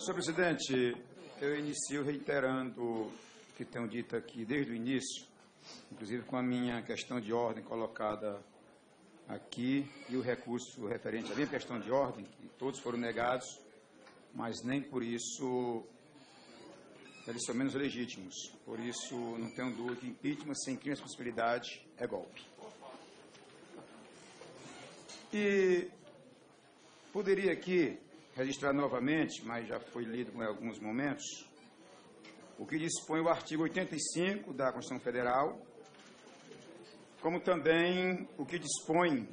Senhor presidente, eu inicio reiterando o que tenho dito aqui desde o início, inclusive com a minha questão de ordem colocada aqui e o recurso referente à minha questão de ordem, que todos foram negados, mas nem por isso eles são menos legítimos. Por isso, não tenho dúvida que impeachment sem crime e responsabilidade é golpe. E poderia aqui registrar novamente, mas já foi lido em alguns momentos, o que dispõe o artigo 85 da Constituição Federal, como também o que dispõe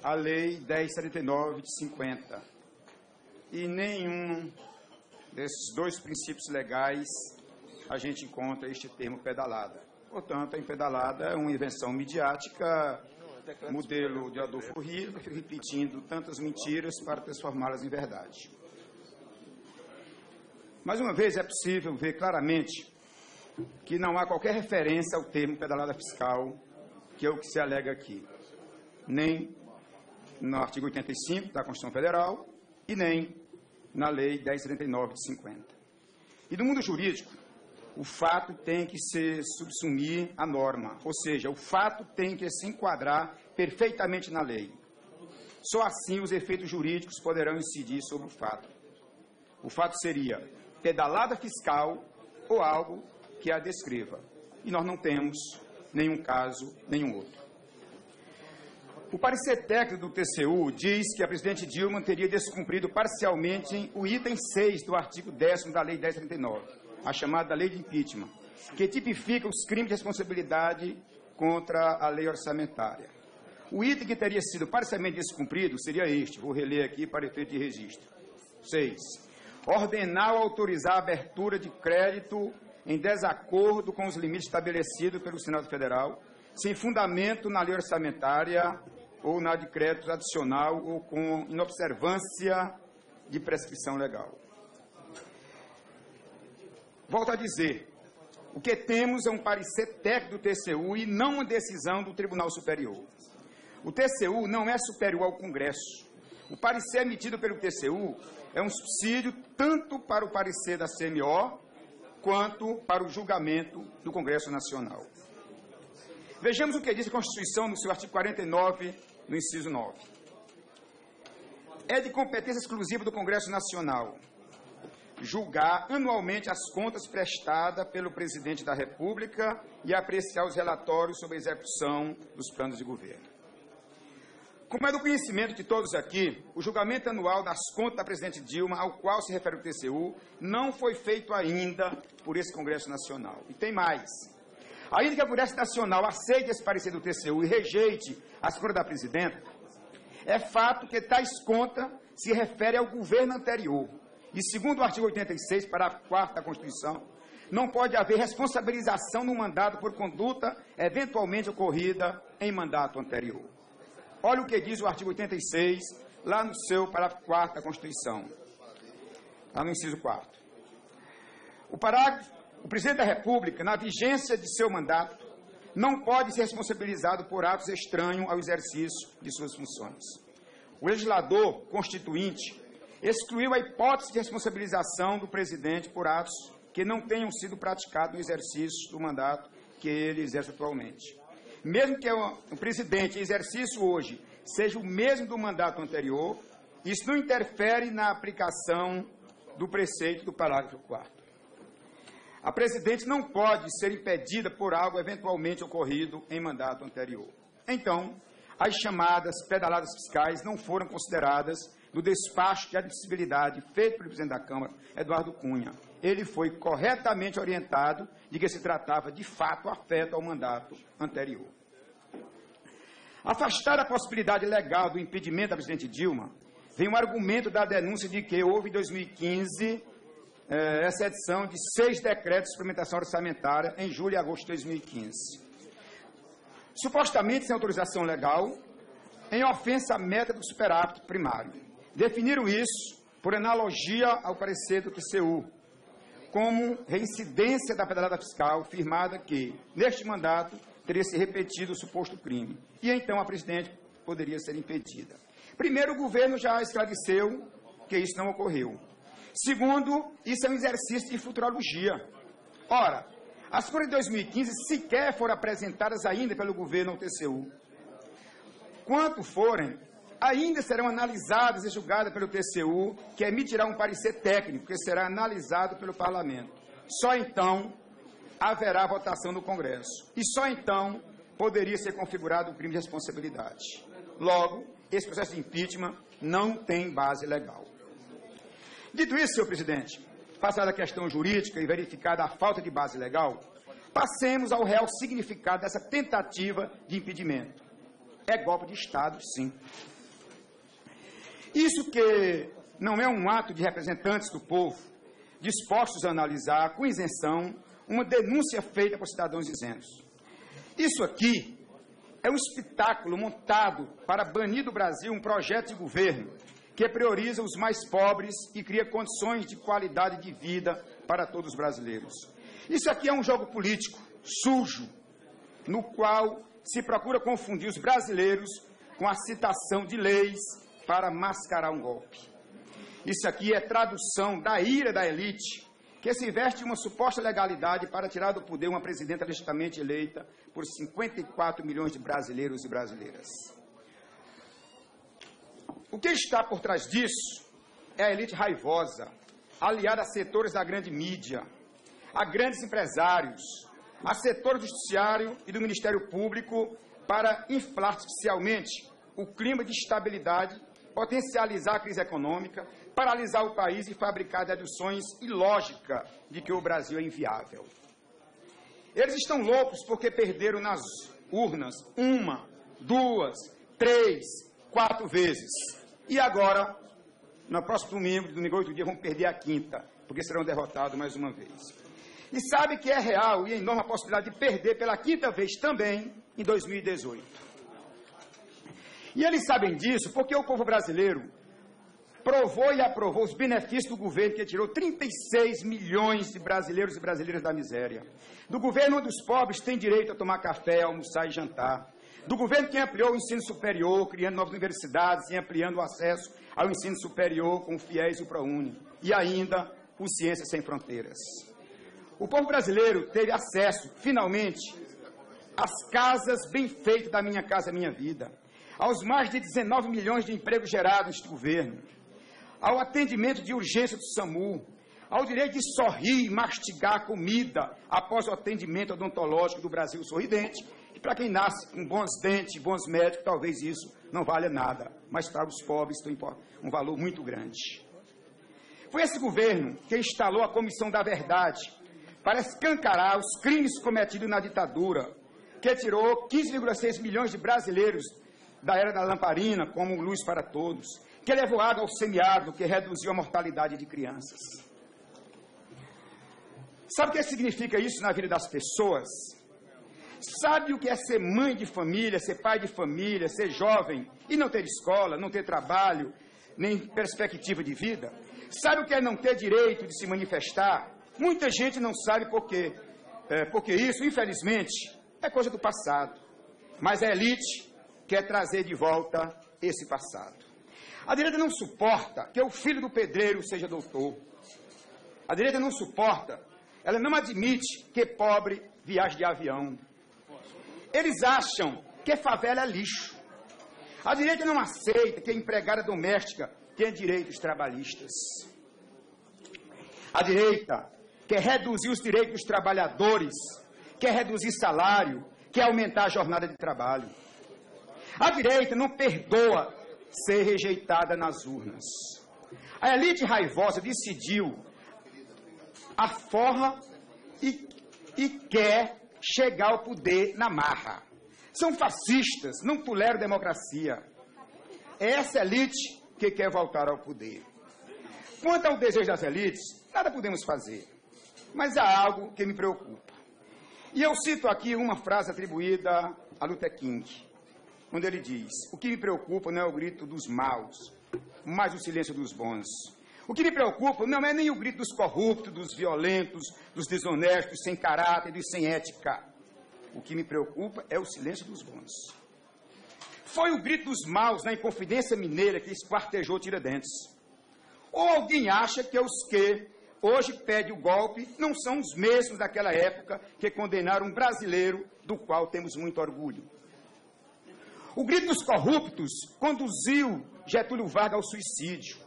a Lei 10.79 de 50. E nenhum desses dois princípios legais a gente encontra este termo pedalada. Portanto, a empedalada é uma invenção midiática, modelo de Adolfo Hitler, repetindo tantas mentiras para transformá-las em verdade. Mais uma vez, é possível ver claramente que não há qualquer referência ao termo pedalada fiscal, que é o que se alega aqui, nem no artigo 85 da Constituição Federal e nem na Lei 10.79 de 50. E no mundo jurídico, o fato tem que se subsumir à norma, ou seja, o fato tem que se enquadrar perfeitamente na lei. Só assim os efeitos jurídicos poderão incidir sobre o fato. O fato seria pedalada fiscal ou algo que a descreva. E nós não temos nenhum caso, nenhum outro. O parecer técnico do TCU diz que a presidente Dilma teria descumprido parcialmente o item 6 do artigo 10º da Lei 10.39, a chamada Lei de Impeachment, que tipifica os crimes de responsabilidade contra a lei orçamentária. O item que teria sido parcialmente descumprido seria este, vou reler aqui para efeito de registro. 6. Ordenar ou autorizar a abertura de crédito em desacordo com os limites estabelecidos pelo Senado Federal, sem fundamento na lei orçamentária ou na de crédito adicional ou com inobservância de prescrição legal. Volto a dizer, o que temos é um parecer técnico do TCU e não uma decisão do Tribunal Superior. O TCU não é superior ao Congresso. O parecer emitido pelo TCU é um subsídio tanto para o parecer da CMO quanto para o julgamento do Congresso Nacional. Vejamos o que diz a Constituição no seu artigo 49, no inciso 9. É de competência exclusiva do Congresso Nacional julgar anualmente as contas prestadas pelo Presidente da República e apreciar os relatórios sobre a execução dos planos de governo. Como é do conhecimento de todos aqui, o julgamento anual das contas da presidente Dilma, ao qual se refere o TCU, não foi feito ainda por esse Congresso Nacional. E tem mais. Ainda que a Congresso Nacional aceite esse parecer do TCU e rejeite as contas da presidenta, é fato que tais contas se referem ao governo anterior. E, segundo o artigo 86, parágrafo 4º da Constituição, não pode haver responsabilização no mandato por conduta eventualmente ocorrida em mandato anterior. Olha o que diz o artigo 86, lá no seu parágrafo 4º da Constituição, lá no inciso 4º. O Presidente da República, na vigência de seu mandato, não pode ser responsabilizado por atos estranhos ao exercício de suas funções. O legislador constituinte excluiu a hipótese de responsabilização do presidente por atos que não tenham sido praticados no exercício do mandato que ele exerce atualmente. Mesmo que o presidente em exercício hoje seja o mesmo do mandato anterior, isso não interfere na aplicação do preceito do parágrafo 4º. A presidente não pode ser impedida por algo eventualmente ocorrido em mandato anterior. Então, as chamadas pedaladas fiscais não foram consideradas no despacho de admissibilidade feito pelo presidente da Câmara, Eduardo Cunha. Ele foi corretamente orientado de que se tratava, de fato, afeto ao mandato anterior. Afastada a possibilidade legal do impedimento da presidente Dilma, vem um argumento da denúncia de que houve em 2015 essa edição de 6 decretos de suplementação orçamentária em julho e agosto de 2015. Supostamente sem autorização legal, em ofensa à meta do superávit primário. Definiram isso, por analogia ao parecer do TCU, como reincidência da pedalada fiscal, firmada que, neste mandato, teria se repetido o suposto crime. E então a presidente poderia ser impedida. Primeiro, o governo já esclareceu que isso não ocorreu. Segundo, isso é um exercício de futurologia. Ora, as cores de 2015 sequer foram apresentadas ainda pelo governo ao TCU. Quanto forem, ainda serão analisadas e julgadas pelo TCU, que emitirá um parecer técnico, que será analisado pelo Parlamento. Só então haverá votação no Congresso. E só então poderia ser configurado o crime de responsabilidade. Logo, esse processo de impeachment não tem base legal. Dito isso, senhor presidente, passada a questão jurídica e verificada a falta de base legal, passemos ao real significado dessa tentativa de impedimento. É golpe de Estado, sim. Isso que não é um ato de representantes do povo dispostos a analisar, com isenção, uma denúncia feita por cidadãos isentos. Isso aqui é um espetáculo montado para banir do Brasil um projeto de governo que prioriza os mais pobres e cria condições de qualidade de vida para todos os brasileiros. Isso aqui é um jogo político sujo, no qual se procura confundir os brasileiros com a citação de leis para mascarar um golpe. Isso aqui é tradução da ira da elite, que se veste de uma suposta legalidade para tirar do poder uma presidenta legitimamente eleita por 54 milhões de brasileiros e brasileiras. O que está por trás disso é a elite raivosa, aliada a setores da grande mídia, a grandes empresários, a setores do judiciário e do Ministério Público para inflar artificialmente o clima de estabilidade, potencializar a crise econômica, paralisar o país e fabricar deduções ilógicas de que o Brasil é inviável. Eles estão loucos porque perderam nas urnas 1, 2, 3, 4 vezes. E agora, no próximo domingo 8 dias, vão perder a 5ª, porque serão derrotados mais uma vez. E sabe que é real e enorme a possibilidade de perder pela 5ª vez também em 2018. E eles sabem disso porque o povo brasileiro provou e aprovou os benefícios do governo que tirou 36 milhões de brasileiros e brasileiras da miséria. Do governo onde os pobres têm direito a tomar café, almoçar e jantar. Do governo que ampliou o ensino superior, criando novas universidades e ampliando o acesso ao ensino superior com o FIES e o ProUni. E ainda o Ciências Sem Fronteiras. O povo brasileiro teve acesso, finalmente, às casas bem feitas da Minha Casa Minha Vida, aos mais de 19 milhões de empregos gerados neste governo, ao atendimento de urgência do SAMU, ao direito de sorrir e mastigar comida após o atendimento odontológico do Brasil Sorridente, que para quem nasce com bons dentes, bons médicos, talvez isso não valha nada, mas para os pobres tem um valor muito grande. Foi esse governo que instalou a Comissão da Verdade para escancarar os crimes cometidos na ditadura, que tirou 15,6 milhões de brasileiros da era da lamparina, como luz para todos, que levou água ao semiárido, que reduziu a mortalidade de crianças. Sabe o que significa isso na vida das pessoas? Sabe o que é ser mãe de família, ser pai de família, ser jovem e não ter escola, não ter trabalho, nem perspectiva de vida? Sabe o que é não ter direito de se manifestar? Muita gente não sabe por quê. Porque isso, infelizmente, é coisa do passado. Mas a elite quer trazer de volta esse passado. A direita não suporta que o filho do pedreiro seja doutor. A direita não suporta, ela não admite que pobre viaje de avião. Eles acham que favela é lixo. A direita não aceita que a empregada doméstica tenha direitos trabalhistas. A direita quer reduzir os direitos dos trabalhadores, quer reduzir salário, quer aumentar a jornada de trabalho. A direita não perdoa ser rejeitada nas urnas. A elite raivosa decidiu a forra e quer chegar ao poder na marra. São fascistas, não toleram democracia. É essa elite que quer voltar ao poder. Quanto ao desejo das elites, nada podemos fazer. Mas há algo que me preocupa. E eu cito aqui uma frase atribuída a Luther King, quando ele diz: o que me preocupa não é o grito dos maus, mas o silêncio dos bons. O que me preocupa não é nem o grito dos corruptos, dos violentos, dos desonestos, sem caráter e sem ética. O que me preocupa é o silêncio dos bons. Foi o grito dos maus na Inconfidência Mineira que esquartejou Tiradentes. Ou alguém acha que os que hoje pedem o golpe não são os mesmos daquela época que condenaram um brasileiro do qual temos muito orgulho? O grito dos corruptos conduziu Getúlio Vargas ao suicídio.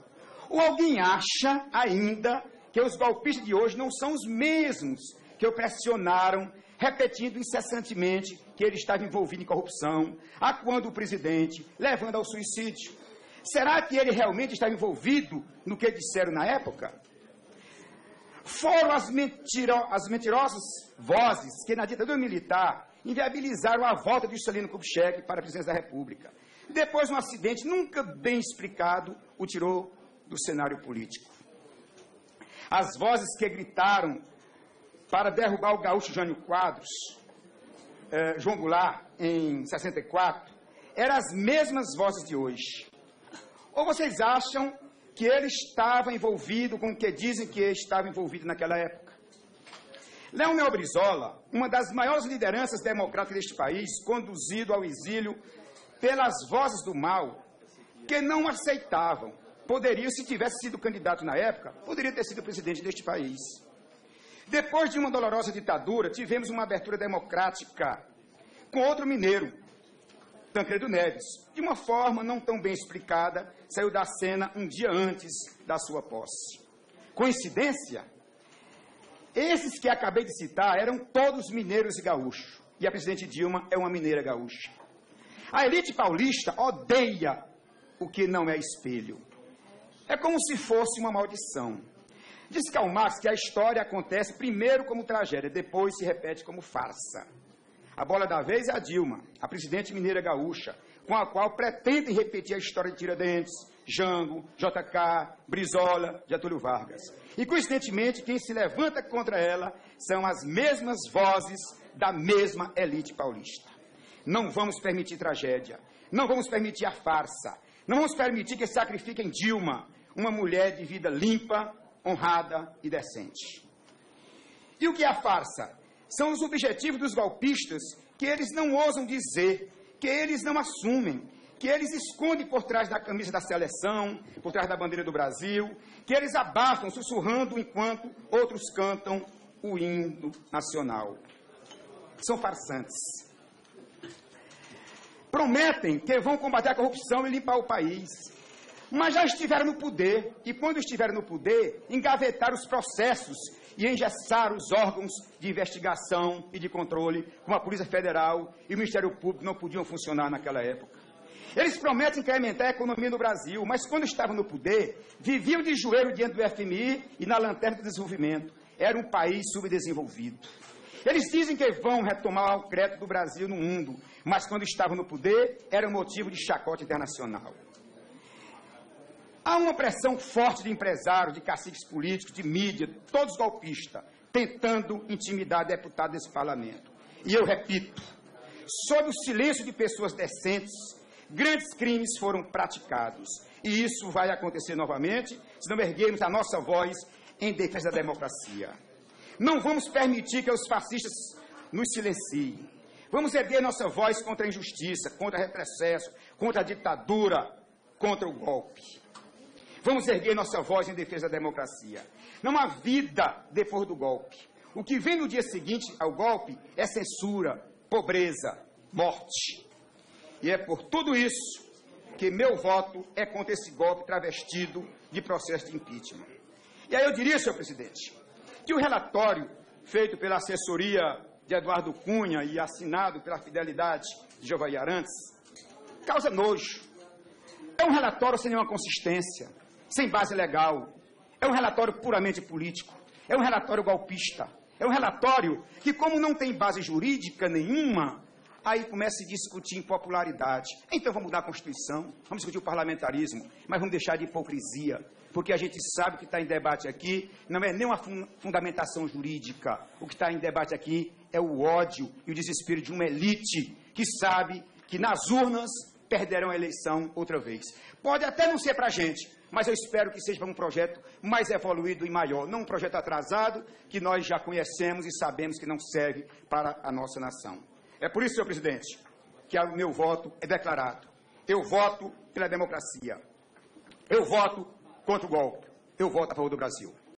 Ou alguém acha ainda que os golpistas de hoje não são os mesmos que o pressionaram, repetindo incessantemente que ele estava envolvido em corrupção, acuando o presidente, levando ao suicídio? Será que ele realmente estava envolvido no que disseram na época? Foram as mentirosas vozes que, na ditadura militar, inviabilizaram a volta de Juscelino Kubitschek para a presidência da República. Depois, um acidente nunca bem explicado o tirou do cenário político. As vozes que gritaram para derrubar o gaúcho Jânio Quadros, João Goulart, em 64, eram as mesmas vozes de hoje. Ou vocês acham que ele estava envolvido com o que dizem que estava envolvido naquela época? Leonel Brizola, uma das maiores lideranças democráticas deste país, conduzido ao exílio pelas vozes do mal, que não aceitavam. Poderia, se tivesse sido candidato na época, poderia ter sido presidente deste país. Depois de uma dolorosa ditadura, tivemos uma abertura democrática com outro mineiro, Tancredo Neves. De uma forma não tão bem explicada, saiu da cena um dia antes da sua posse. Coincidência? Esses que acabei de citar eram todos mineiros e gaúchos. E a presidente Dilma é uma mineira gaúcha. A elite paulista odeia o que não é espelho. É como se fosse uma maldição. Diz Karl Marx que a história acontece primeiro como tragédia, depois se repete como farsa. A bola da vez é a Dilma, a presidente mineira gaúcha, com a qual pretendem repetir a história de Tiradentes, Jango, JK, Brizola, Getúlio Vargas. E, coincidentemente, quem se levanta contra ela são as mesmas vozes da mesma elite paulista. Não vamos permitir tragédia, não vamos permitir a farsa, não vamos permitir que sacrifiquem Dilma, uma mulher de vida limpa, honrada e decente. E o que é a farsa? São os objetivos dos golpistas que eles não ousam dizer, que eles não assumem, que eles escondem por trás da camisa da seleção, por trás da bandeira do Brasil, que eles abafam sussurrando enquanto outros cantam o hino nacional. São farsantes. Prometem que vão combater a corrupção e limpar o país, mas já estiveram no poder, e quando estiveram no poder, engavetaram os processos e engessaram os órgãos de investigação e de controle, como a Polícia Federal e o Ministério Público não podiam funcionar naquela época. Eles prometem incrementar a economia no Brasil, mas quando estavam no poder, viviam de joelho diante do FMI e na lanterna do desenvolvimento. Era um país subdesenvolvido. Eles dizem que vão retomar o crédito do Brasil no mundo, mas quando estavam no poder, era motivo de chacota internacional. Há uma pressão forte de empresários, de caciques políticos, de mídia, todos golpistas, tentando intimidar deputados desse parlamento. E eu repito, sob o silêncio de pessoas decentes, grandes crimes foram praticados. E isso vai acontecer novamente se não erguermos a nossa voz em defesa da democracia. Não vamos permitir que os fascistas nos silenciem. Vamos erguer nossa voz contra a injustiça, contra o retrocesso, contra a ditadura, contra o golpe. Vamos erguer nossa voz em defesa da democracia. Não há vida depois do golpe. O que vem no dia seguinte ao golpe é censura, pobreza, morte. E é por tudo isso que meu voto é contra esse golpe travestido de processo de impeachment. E aí eu diria, senhor presidente, que o relatório feito pela assessoria de Eduardo Cunha e assinado pela fidelidade de Giovanni Arantes causa nojo. É um relatório sem nenhuma consistência, sem base legal. É um relatório puramente político. É um relatório golpista. É um relatório que, como não tem base jurídica nenhuma, aí começa a discutir impopularidade. Então vamos mudar a Constituição, vamos discutir o parlamentarismo, mas vamos deixar de hipocrisia, porque a gente sabe que o que está em debate aqui não é nem uma fundamentação jurídica. O que está em debate aqui é o ódio e o desespero de uma elite que sabe que nas urnas perderão a eleição outra vez. Pode até não ser para a gente, mas eu espero que seja para um projeto mais evoluído e maior, não um projeto atrasado que nós já conhecemos e sabemos que não serve para a nossa nação. É por isso, senhor presidente, que o meu voto é declarado. Eu voto pela democracia. Eu voto contra o golpe. eu voto a favor do Brasil.